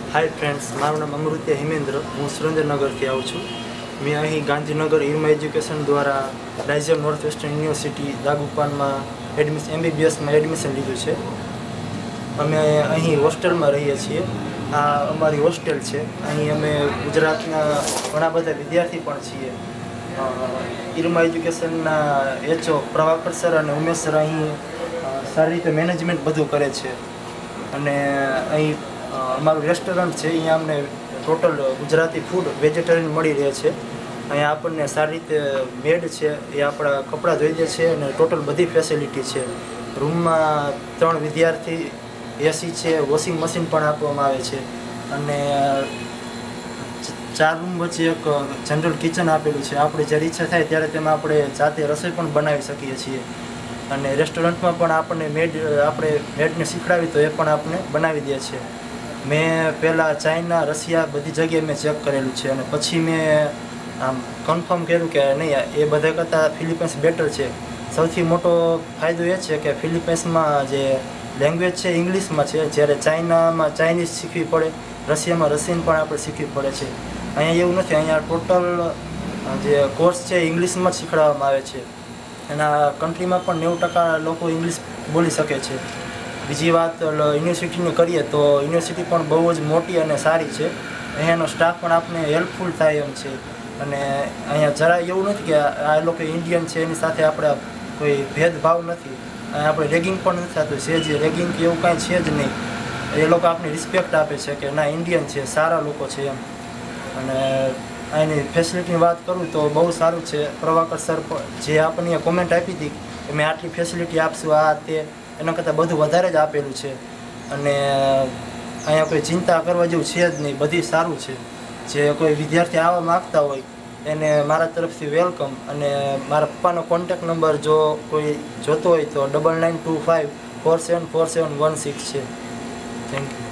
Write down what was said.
Hi friends, मारू नाम अमृत्या हिमेन्द्र। हूँ सुरेन्द्रनगर आऊँ छूँ। मैं अहीं गांधीनगर इरमा एज्युकेशन द्वारा डाइजर नॉर्थ वेस्टर्न यूनिवर्सिटी दागुपान में MBBS में एडमिशन लीधुं छे। अमे अहीं होस्टेल में रहीए छीए। आ अमारी होस्टेल है। अहीं अमे गुजरातना घणा बधा विद्यार्थी पण छीए। इरमा एज्युकेशनना HO प्रभाकर सर अने उमेश सर अहीं सारी रीते मैनेजमेंट बधुं करे छे। अने अहीं अमारुं रेस्टोरंट है। अहीं अमने टोटल गुजराती फूड वेजिटेरियन मळी रहे छे। अहीं आपणने सारी रीते बेड है, ए आपणा कपड़ा धोई दे छे अने टोटल बधी फेसिलिटी है। रूम में 3 विद्यार्थी, AC है, वॉशिंग मशीन पण आपवामां आवे छे अने 4 रूम वच्चे एक जनरल किचन आपेलुं छे। आपणे ज्यारे इच्छा थाय त्यारे तेमां आपणे जाते रसोई पण बनावी सकीए छीए। अने रेस्टोरंट में पण आपणे मेडने शीखवाड़ी तो ए पण आपणे बनावी दे छे। मैं पहला चाइना, रशिया बधी जगह मैं चेक करेलू है। पछी मैं आम कन्फर्म करूँ कि नहीं, ये बधा करता फिलिपीन्स बेटर है। सौथी मोटो फायदो ये है कि फिलिपीन्स में जे लैंग्वेज है इंग्लिश में है, જ્યારે चाइना में चाइनीज शीखवी पड़े, रशिया में रशियन पण आपणे शीखवी पड़े छे। अहींया एवुं नथी। अहींया टोटल जे कोर्स है इंग्लिश में शीखवाडवामां आवे छे। एना कंट्री में पण 90% लोको इंग्लिश बोली सके छे। बीजी बात यूनिवर्सिटी करिए तो यूनिवर्सिटी पण बहु ज मोटी अने सारी है। अहींयानो स्टाफ पण आपने हेल्पफुल थाय एम छे। अने अहींया जरा एवुं नथी कि आ लोको इंडियन है एनी साथे आपणे कोई भेदभाव नहीं। આપણે રેગિંગ પણ નથી થતું છે। જે રેગિંગ કે એવું કાંઈ છે જ નહીં। એ લોકો આપને રિસ્પેક્ટ આપે છે કે ના ઇન્ડિયન છે, સારા લોકો છે એમ। અને અહીંની ફેસિલિટીની વાત કરું તો બહુ સારું છે। પ્રભાકર સર જે આપણને કોમેન્ટ આપી હતી કે મેં આટલી ફેસિલિટી આપશું આ તે, એના કરતાં બધું વધારે જ આપેલું છે। અને અહીંયા કોઈ ચિંતા કરવા જેવું છે જ નહીં, બધી સારું છે। જે કોઈ વિદ્યાર્થી આવવા માગતા હોય એને મારા તરફથી વેલકમ। અને મારા પપ્પાનો કોન્ટેક્ટ નંબર જો કોઈ જોતો હોય તો 9925474716 છે। Thank you.